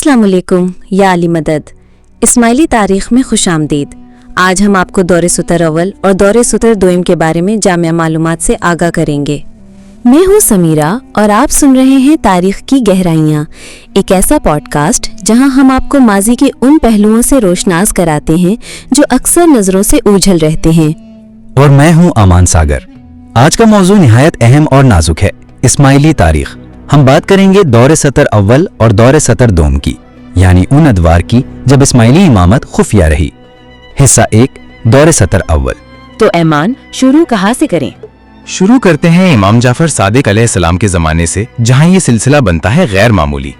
अस्सलाम वालेकुम या अली मदद। इस्माइली तारीख में खुश आमदीद। आज हम आपको दौरे सुतर अव्वल और दौरे सुतर दोयम के बारे में जामिया मालूमात से आगाह करेंगे। मैं हूँ समीरा और आप सुन रहे हैं तारीख की गहराइयाँ, एक ऐसा पॉडकास्ट जहाँ हम आपको माजी के उन पहलुओं से रोशनास कराते हैं जो अक्सर नजरों से ओझल रहते हैं। और मैं हूँ अमान सागर। आज का मौजू निहायत अहम और नाजुक है, इस्माइली तारीख। हम बात करेंगे दौरे सतर अव्वल और दौरे सतर दोम की, यानी उन अदवार की जब इस्माइली इमामत खुफिया रही। हिस्सा 1, दौरे सतर अव्वल। तो ऐमान, शुरू कहाँ से करें? शुरू करते हैं इमाम जाफर सादिक अलैहिस्सलाम के ज़माने से, जहां ये सिलसिला बनता है गैर मामूली।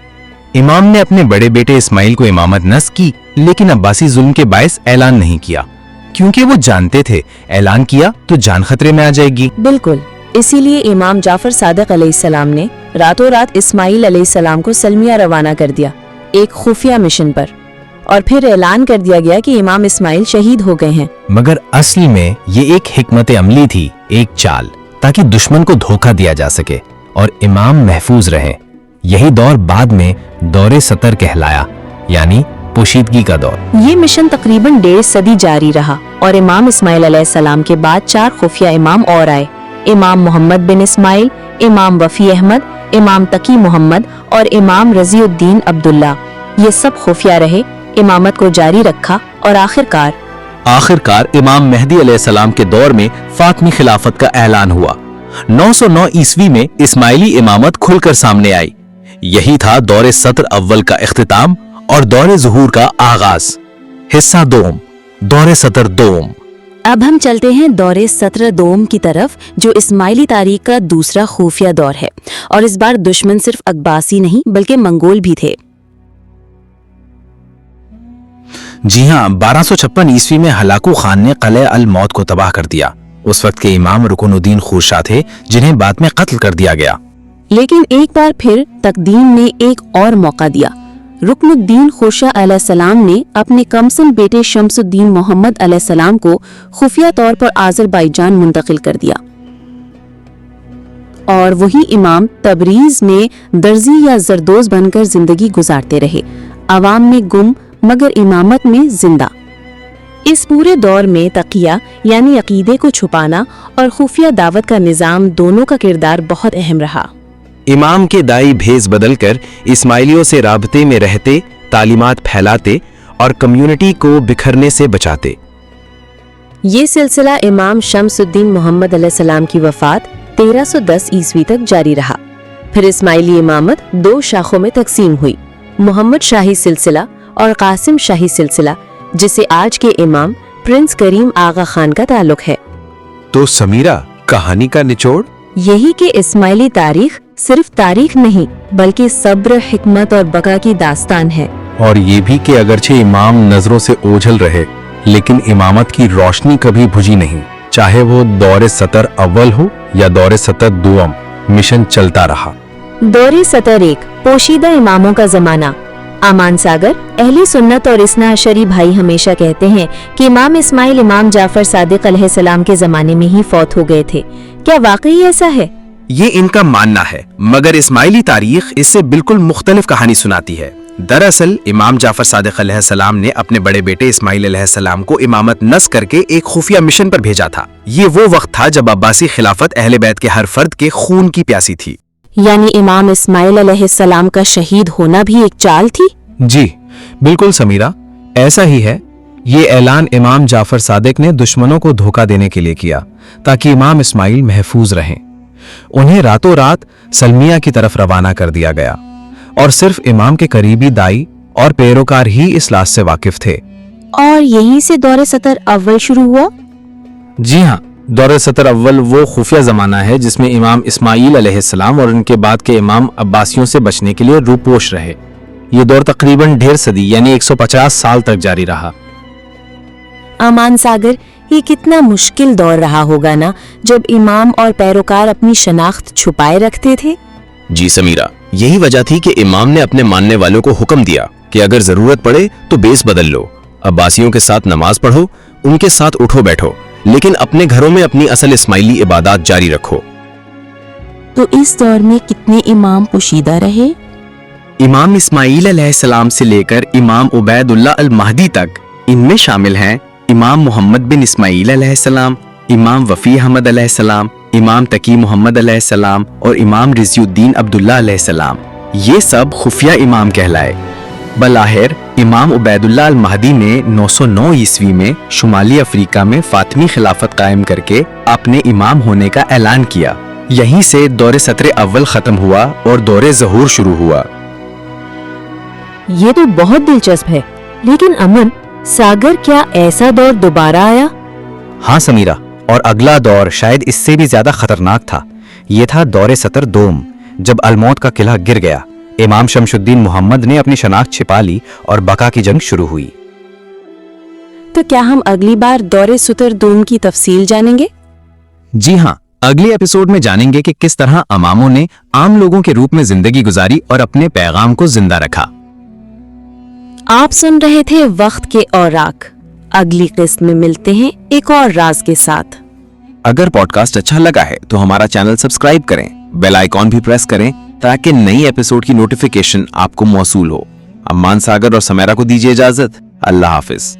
इमाम ने अपने बड़े बेटे इस्माइल को इमामत नस्ब की, लेकिन अब्बासी जुल्म के बायस ऐलान नहीं किया, क्योंकि वो जानते थे ऐलान किया तो जान खतरे में आ जाएगी। बिल्कुल, इसीलिए इमाम जाफर सादिक अलैहिस्सलाम ने रातों रात इस्माइल अलैहिस्सलाम को सलमिया रवाना कर दिया, एक खुफिया मिशन पर, और फिर ऐलान कर दिया गया कि इमाम इस्माइल शहीद हो गए हैं। मगर असल में ये एक हिकमत अमली थी, एक चाल, ताकि दुश्मन को धोखा दिया जा सके और इमाम महफूज रहे। यही दौर बाद में दौरे सतर कहलाया, यानी पोशीदगी का दौर। ये मिशन तकरीबन 1.5 सदी जारी रहा और इमाम इस्माइल अलैहिस्सलाम के बाद 4 खुफिया इमाम और आए। इमाम मोहम्मद बिन इस्माइल, इमाम वफी अहमद, इमाम तकी मोहम्मद और इमाम रजीउद्दीन अब्दुल्ला। ये सब खुफिया रहे, इमामत को जारी रखा और आखिरकार इमाम मेहदी अलैहिस्सलाम के दौर में फातमी खिलाफत का ऐलान हुआ। 909 ईस्वी में इस्माइली इमामत खुलकर सामने आई। यही था दौरे सतर अव्वल का इख्तिताम और दौरे ज़ुहूर का आगाज। हिस्सा 2, दौरे सतर दोम। अब हम चलते हैं दौरे सतर दोम की तरफ, जो इस्माइली तारीख का दूसरा खुफिया दौर है, और इस बार दुश्मन सिर्फ अब्बासी नहीं बल्कि मंगोल भी थे। जी हाँ, 1256 ईस्वी में हलाकू खान ने क़िला अल मौत को तबाह कर दिया। उस वक्त के इमाम रुकनुद्दीन खुरशाह थे, जिन्हें बाद में कत्ल कर दिया गया। लेकिन एक बार फिर तकदीर ने एक और मौका दिया। रुकनुद्दीन खुरशाह अलैहिस्सलाम ने अपने कमसन बेटे शम्सुद्दीन मोहम्मद अलैहिस्सलाम को खुफिया तौर पर आज़रबाईजान मुंतकिल कर दिया, और वही इमाम तबरीज में दर्जी या जरदोज बनकर जिंदगी गुजारते रहे, अवाम में गुम मगर इमामत में जिंदा। इस पूरे दौर में तकिया यानी अकीदे को छुपाना और खुफिया दावत का निज़ाम दोनों का किरदार बहुत अहम रहा। इमाम के दाई भेस बदलकर इस्माइलियों से राबते में रहते, तालीमात फैलाते और कम्युनिटी को बिखरने से बचाते। ये सिलसिला इमाम शम्सुद्दीन मोहम्मद अलैहिस्सलाम की वफात 1310 ईस्वी तक जारी रहा। फिर इस्माइली इमामत 2 शाखों में तकसीम हुई, मोहम्मद शाही सिलसिला और कासिम शाही सिलसिला, जिसे आज के इमाम प्रिंस करीम आगा खान का ताल्लुक है। तो समीरा, कहानी का निचोड़ यही कि इस्माइली तारीख सिर्फ तारीख नहीं बल्कि सब्र, हिकमत और बका की दास्तान है। और ये भी कि अगरचे इमाम नजरों से ओझल रहे, लेकिन इमामत की रोशनी कभी बुझी नहीं। चाहे वो दौरे सतर अव्वल हो या दौरे सतर दुअम, मिशन चलता रहा। दौरे सतर 1, पोशीदा इमामों का जमाना। अमान सागर, अहली सुन्नत और इस्ना अशरी भाई हमेशा कहते हैं कि इमाम इस्माइल इमाम जाफर सादिक अलैहिस्सलाम के जमाने में ही फौत हो गए थे। क्या वाकई ऐसा है? ये इनका मानना है, मगर इस्माइली तारीख इससे बिल्कुल मुख्तलिफ कहानी सुनाती है। दरअसल इमाम जाफर सादिक अलैहिस्सलाम ने अपने बड़े बेटे इस्माइल अलैहिस्सलाम को इमामत नस्ब करके एक खुफिया मिशन पर भेजा था। ये वो वक्त था जब अब्बासी खिलाफत अहले बैत के हर फर्द के खून की प्यासी थी। यानी इमाम इस्माइल अलैहिस्सलाम का शहीद होना भी एक चाल थी? जी बिल्कुल समीरा, ऐसा ही है। ये ऐलान इमाम जाफर सादिक ने दुश्मनों को धोखा देने के लिए किया, ताकि इमाम इस्माइल महफूज रहें। उन्हें रातों रात सलमिया की तरफ रवाना कर दिया गया, और सिर्फ इमाम के करीबी दाई और पैरोकार ही इस लाश से वाकिफ थे। और यहीं से दौरे सतर अव्वल शुरू हुआ? जी हाँ, दौरे सतर अव्वल वो खुफिया जमाना है जिसमें इमाम इस्माइल अलैहिस्सलाम और उनके बाद के इमाम अब्बासियों से बचने के लिए रूपोश रहे। ये दौर तकरीबन 1.5 सदी यानी 150 साल तक जारी रहा। अमान सागर, ये कितना मुश्किल दौर रहा होगा ना, जब इमाम और पैरोकार अपनी शनाख्त छुपाए रखते थे। जी समीरा, यही वजह थी कि इमाम ने अपने मानने वालों को हुक्म दिया कि अगर जरूरत पड़े तो बेस बदल लो, अब्बासियों के साथ नमाज पढ़ो, उनके साथ उठो बैठो, लेकिन अपने घरों में अपनी असल इस्माइली इबादत जारी रखो। तो इस दौर में कितने इमाम पोशीदा रहे? इमाम इस्माईल अलैहिस्सलाम से लेकर इमाम उबैदुल्लाह अल-महदी तक। इनमें शामिल हैं इमाम मोहम्मद बिन इस्माईल अलैहिस्सलाम, इमाम वफ़ी अहमद अलैहिस्सलाम, इमाम तकी मोहम्मद अलैहिस्सलाम और इमाम रिज़ियुद्दीन अब्दुल्लाह अलैहिस्सलाम। ये सब खुफिया इमाम कहलाए। बलाहिर इमाम उबैदुल्लाह अल-महदी ने 909 ईस्वी में शुमाली अफ्रीका में फातिमी खिलाफत कायम करके अपने इमाम होने का ऐलान किया। यहीं से दौरे सत्र अव्वल खत्म हुआ और दौरे ज़हूर शुरू हुआ। ये तो बहुत दिलचस्प है, लेकिन अमन सागर, क्या ऐसा दौर दोबारा आया? हाँ समीरा, और अगला दौर शायद इससे भी ज्यादा खतरनाक था। ये था दौरे सतर दोम, जब अलमौत का किला गिर गया। इमाम शमशुद्दीन मोहम्मद ने अपनी शनाख्त छिपा ली और बका की जंग शुरू हुई। तो क्या हम अगली बार दौरे सुतर दोम की तफसील जानेंगे? जी हाँ, अगले एपिसोड में जानेंगे कि किस तरह इमामों ने आम लोगों के रूप में जिंदगी गुजारी और अपने पैगाम को जिंदा रखा। आप सुन रहे थे वक्त के औराक। अगली किस्त में मिलते हैं एक और राज के साथ। अगर पॉडकास्ट अच्छा लगा है तो हमारा चैनल सब्सक्राइब करें, बेल आइकॉन भी प्रेस करें ताकि नई एपिसोड की नोटिफिकेशन आपको मौसूल हो। अम्मान सागर और समेरा को दीजिए इजाजत। अल्लाह हाफिज।